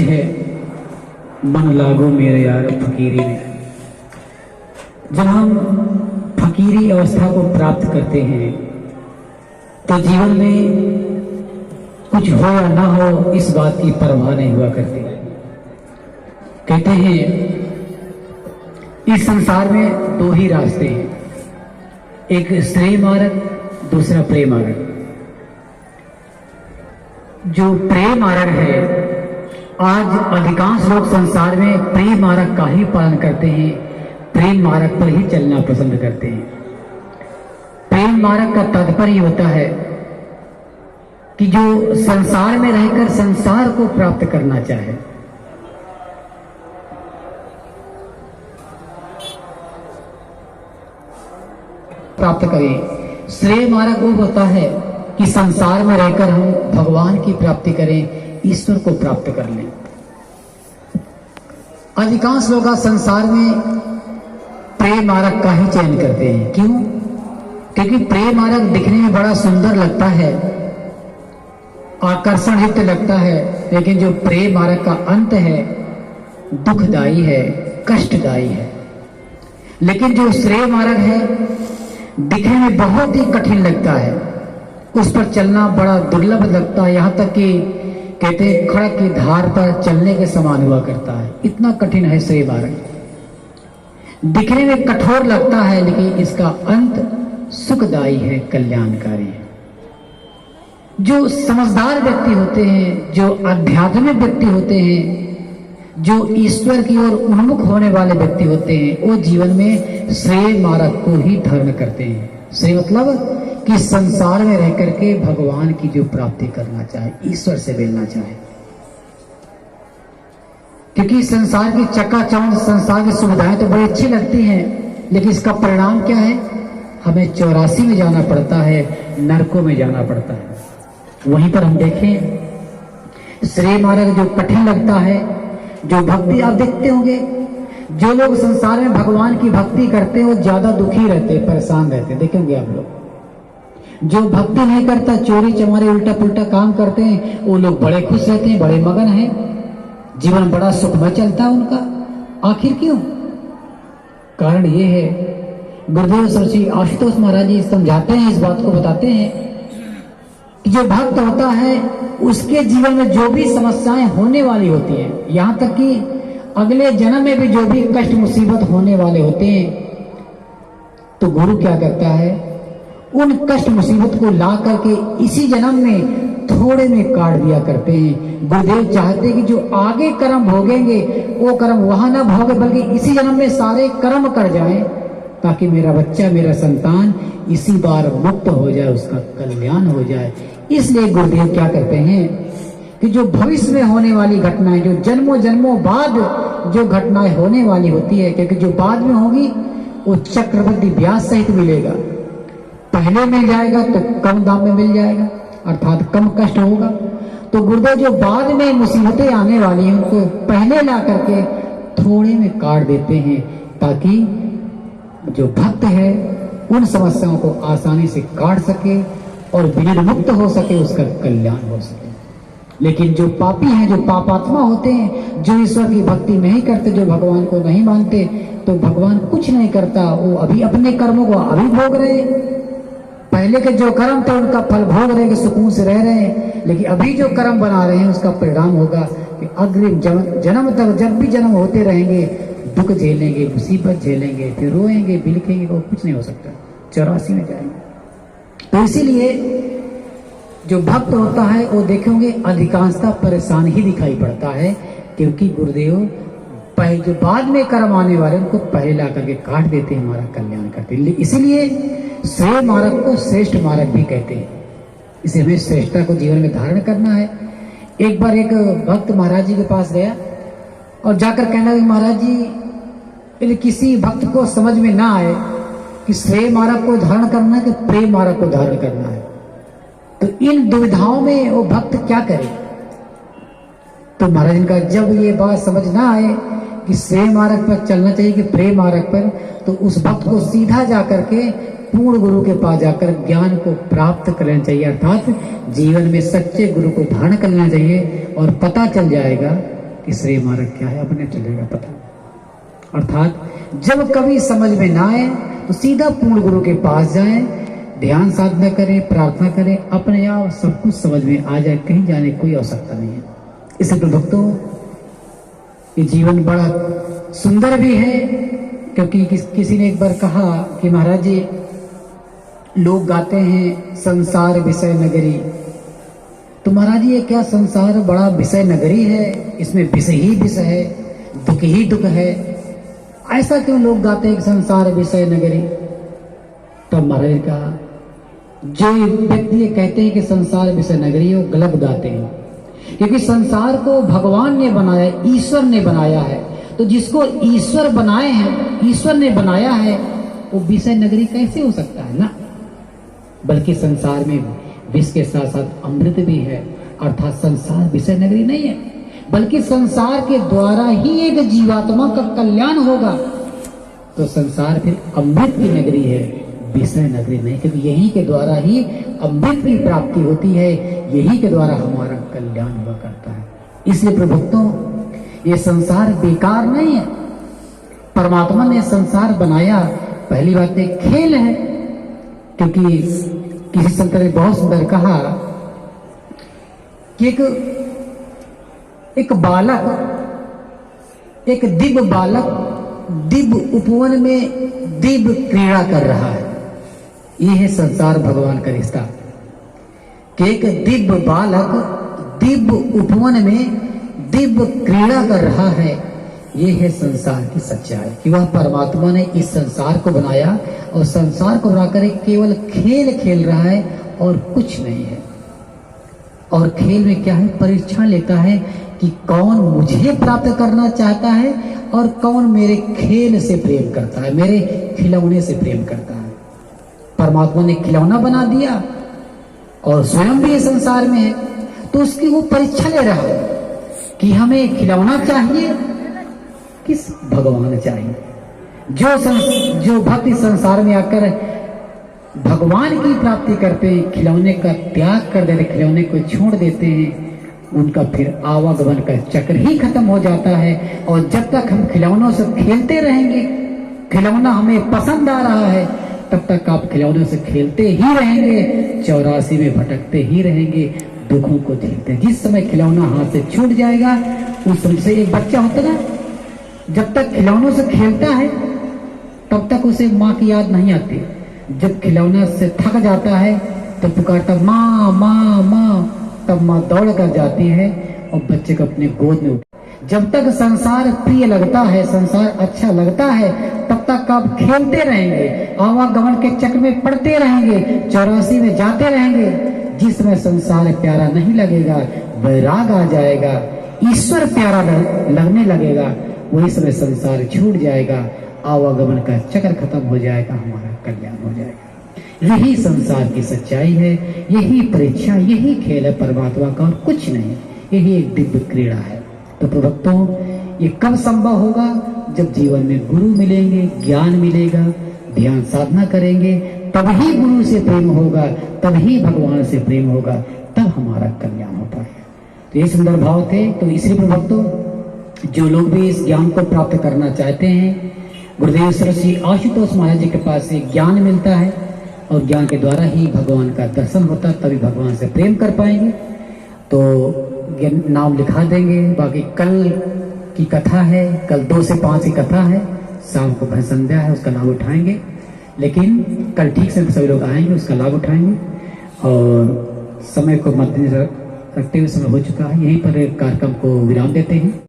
है मन लागो मेरे यार फकीरी में। जब हम फकीरी अवस्था को प्राप्त करते हैं तो जीवन में कुछ हो या ना हो इस बात की परवाह नहीं हुआ करती। कहते हैं इस संसार में दो ही रास्ते हैं, एक श्रेय मार्ग, दूसरा प्रेम मार्ग। जो प्रेम मार्ग है, आज अधिकांश लोग संसार में प्रेम मार्ग का ही पालन करते हैं, प्रेम मार्ग पर ही चलना पसंद करते हैं। प्रेम मार्ग का तात्पर्य होता है कि जो संसार में रहकर संसार को प्राप्त करना चाहे, प्राप्त करें। श्रेय मार्ग वो होता है कि संसार में रहकर हम भगवान की प्राप्ति करें, ईश्वर को प्राप्त कर लें। अधिकांश लोग संसार में प्रेम मार्ग का ही चयन करते हैं। क्यों? क्योंकि प्रेम मार्ग दिखने में बड़ा सुंदर लगता है, आकर्षण युक्त लगता है, लेकिन जो प्रेम मार्ग का अंत है दुखदायी है, कष्टदायी है। लेकिन जो श्रेय मार्ग है दिखने में बहुत ही कठिन लगता है, उस पर चलना बड़ा दुर्लभ लगता है, यहाँ तक कि कहते हैं खड़क की धार पर चलने के समान हुआ करता है। इतना कठिन है श्रेय मार्ग, दिखने में कठोर लगता है, लेकिन इसका अंत सुखदायी है, कल्याणकारी है। जो समझदार व्यक्ति होते हैं, जो आध्यात्मिक व्यक्ति होते हैं, जो ईश्वर की ओर उन्मुख होने वाले व्यक्ति होते हैं, वो जीवन में श्रेय मार्ग को ही धारण करते हैं। श्रेय मतलब कि संसार में रह करके भगवान की जो प्राप्ति करना चाहे, ईश्वर से मिलना चाहे। क्योंकि संसार की चकाचौंध, संसार की सुविधाएं तो बड़ी अच्छी लगती हैं, लेकिन इसका परिणाम क्या है? हमें 84 में जाना पड़ता है, नरकों में जाना पड़ता है। वहीं पर हम देखें श्रेय मार्ग जो कठिन लगता है, जो भक्ति आप देखते होंगे, जो लोग संसार में भगवान की भक्ति करते हैं वो ज्यादा दुखी रहते, परेशान रहते, देखेंगे आप लोग। जो भक्ति नहीं करता, चोरी चमारी उल्टा पुल्टा काम करते हैं, वो लोग बड़े खुश रहते हैं, बड़े मगन हैं, जीवन बड़ा सुखमय चलता है उनका। आखिर क्यों? कारण ये है, गुरुदेव श्री आशुतोष महाराज जी समझाते हैं, इस बात को बताते हैं कि जो भक्त होता है उसके जीवन में जो भी समस्याएं होने वाली होती हैं, यहाँ तक कि अगले जन्म में भी जो भी कष्ट मुसीबत होने वाले होते हैं, तो गुरु क्या करता है? उन कष्ट मुसीबत को ला करके इसी जन्म में थोड़े में काट दिया करते हैं। गुरुदेव चाहते कि जो आगे कर्म भोगेंगे वो कर्म वहां ना भोगे, बल्कि इसी जन्म में सारे कर्म कर जाएं, ताकि मेरा बच्चा, मेरा संतान इसी बार मुक्त हो जाए, उसका कल्याण हो जाए। इसलिए गुरुदेव क्या करते हैं कि जो भविष्य में होने वाली घटनाएं, जो जन्मों जन्मों बाद जो घटनाएं होने वाली होती है, क्योंकि जो बाद में होगी वो चक्रवृद्धि ब्याज सहित मिलेगा। पहले मिल जाएगा तो कम दाम में मिल जाएगा, अर्थात कम कष्ट होगा। तो गुरुदेव जो बाद में मुसीबतें आने वाली हैं उनको पहले ला करके थोड़े में काट देते हैं, ताकि जो भक्त है उन समस्याओं को आसानी से काट सके और विनिर्मुक्त हो सके, उसका कल्याण हो सके। लेकिन जो पापी हैं, जो पापात्मा होते हैं, जो ईश्वर की भक्ति नहीं करते, जो भगवान को नहीं मानते, तो भगवान कुछ नहीं करता, वो अभी अपने कर्मों को अभी भोग रहे। पहले के जो कर्म थे उनका फल भोग रहे, कि सुकून से रह रहे हैं, लेकिन अभी जो कर्म बना रहे हैं उसका परिणाम होगा कि अग्रिम जन्म तक जब भी जन्म होते रहेंगे दुख झेलेंगे, मुसीबत झेलेंगे, फिर रोएंगे, बिलखेंगे, वो कुछ नहीं हो सकता, 84 में जाएंगे। तो इसीलिए जो भक्त होता है वो देखेंगे अधिकांशता परेशान ही दिखाई पड़ता है, क्योंकि गुरुदेव पहले जो बाद में कर्म आने वाले उनको पहले ला करके काट देते हैं, हमारा कल्याण करते हैं। इसीलिए श्रेय मार्ग को श्रेष्ठ मार्ग भी कहते हैं। इसे हमें श्रेष्ठता को जीवन में धारण करना है। एक बार एक भक्त महाराज जी के पास गया और जाकर कहना कि महाराज जी, यदि किसी भक्त को समझ में ना आए कि श्रेय मार्ग को धारण करना है कि प्रेम मार्ग को धारण करना है, तो इन दुविधाओं में वो भक्त क्या करे? तो महाराज का जब ये बात समझ ना आए कि श्रेय मार्ग पर चलना चाहिए कि प्रेम मार्ग पर, तो उस भक्त को सीधा जाकर के पूर्ण गुरु के पास जाकर ज्ञान को प्राप्त कर लेना चाहिए, अर्थात जीवन में सच्चे गुरु को धारण कर लेना चाहिए। और पता चल जाएगा कि श्रेय मार्ग क्या है अपने चलेगा पता। अर्थात जब कभी समझ में ना आए तो सीधा पूर्ण गुरु के पास जाएं, ध्यान साधना करें, प्रार्थना करें, अपने आप सब कुछ समझ में आ जाए, कहीं जाने की कोई आवश्यकता नहीं है। इसलिए तो भक्तों ये जीवन बड़ा सुंदर भी है, क्योंकि किसी ने एक बार कहा कि महाराज जी लोग गाते हैं संसार विषय नगरी, तो महाराज जी ये क्या संसार बड़ा विषय नगरी है, इसमें विषय ही विषय है, दुख ही दुख है, ऐसा क्यों लोग गाते हैं संसार विषय नगरी। तब महाराज जी कहा जो व्यक्ति ये कहते हैं कि संसार विषय नगरी है वो गलत गाते हैं, क्योंकि संसार को भगवान ने बनाया, ईश्वर ने बनाया है, तो जिसको ईश्वर बनाए हैं, ईश्वर ने बनाया है, वो विषय नगरी कैसे हो सकता है ना। बल्कि संसार में विष के साथ साथ अमृत भी है, अर्थात संसार विषय नगरी नहीं है, बल्कि संसार के द्वारा ही एक जीवात्मा का कल्याण होगा, तो संसार फिर अमृत की नगरी है, विषय नगरी नहीं, क्योंकि यही के द्वारा ही अमृत की प्राप्ति होती है, यही के द्वारा हमारा कल्याण हुआ करता है। इसलिए प्रभुत्वों ये संसार बेकार नहीं है, परमात्मा ने संसार बनाया, पहली बात एक खेल है, क्योंकि किसी संत ने बहुत सुंदर कहा कि एक बालक, एक दिव्य बालक दिव्य उपवन में दिव्य क्रीड़ा कर रहा है, ये है संसार भगवान का रिश्ता। कि एक दिव्य बालक दिव्य उपवन में दिव्य क्रीड़ा कर रहा है, ये है संसार की सच्चाई, कि वह परमात्मा ने इस संसार को बनाया और संसार को बनाकर एक केवल खेल खेल रहा है और कुछ नहीं है। और खेल में क्या है, परीक्षा लेता है कि कौन मुझे प्राप्त करना चाहता है और कौन मेरे खेल से प्रेम करता है, मेरे खिलौने से प्रेम करता है। परमात्मा ने खिलौना बना दिया और स्वयं भी संसार में है, तो उसकी वो परीक्षा ले रहा है कि हमें खिलौना चाहिए किस भगवान चाहिए। जो भक्ति संसार में आकर भगवान की प्राप्ति करते हैं, खिलौने का त्याग कर देते, खिलौने को छोड़ देते हैं, उनका फिर आवागमन का चक्र ही खत्म हो जाता है। और जब तक हम खिलौनों से खेलते रहेंगे, खिलौना हमें पसंद आ रहा है, तब तक आप खिलौनों से खेलते ही रहेंगे, 84 में भटकते ही रहेंगे, दुखों को झेलते। जिस समय खिलौना हाथ से छूट जाएगा, उस समय से एक बच्चा होता ना, जब तक खिलौनों से खेलता है तब तक उसे माँ की याद नहीं आती, जब खिलौना से थक जाता है तो पुकारता माँ माँ माँ, तब माँ दौड़ कर जाती है और बच्चे को अपने गोद में उठा। जब तक संसार प्रिय लगता है, संसार अच्छा लगता है, तब तक आप खेलते रहेंगे, आवागमन के चक्र में पड़ते रहेंगे, 84 में जाते रहेंगे। जिस समय संसार प्यारा नहीं लगेगा, वैराग आ जाएगा, ईश्वर प्यारा लगने लगेगा, वही समय संसार छूट जाएगा, आवागमन का चक्र खत्म हो जाएगा, हमारा कल्याण हो जाएगा। यही संसार की सच्चाई है, यही परीक्षा, यही खेल है परमात्मा का और कुछ नहीं, यही एक दिव्य क्रीड़ा है। तो प्रभुत्वों ये कब संभव होगा, जब जीवन में गुरु मिलेंगे, ज्ञान मिलेगा, ध्यान साधना करेंगे, तभी गुरु से प्रेम होगा, तभी भगवान से प्रेम होगा, तब हमारा कल्याण हो पाएगा। तो ये सुंदर भाव थे। तो इसलिए प्रभुत्वों जो लोग भी इस ज्ञान को प्राप्त करना चाहते हैं, गुरुदेव श्री आशुतोष महाराज जी के पास से ज्ञान मिलता है और ज्ञान के द्वारा ही भगवान का दर्शन होता है, तभी भगवान से प्रेम कर पाएंगे। तो नाम लिखा देंगे। बाकी कल की कथा है, कल 2 से 5 की कथा है, शाम को भय संध्या है, उसका लाभ उठाएंगे। लेकिन कल ठीक से सभी लोग आएंगे, उसका लाभ उठाएंगे। और समय को मद्देनजर रखते हुए समय हो चुका है, यहीं पर कार्यक्रम को विराम देते हैं।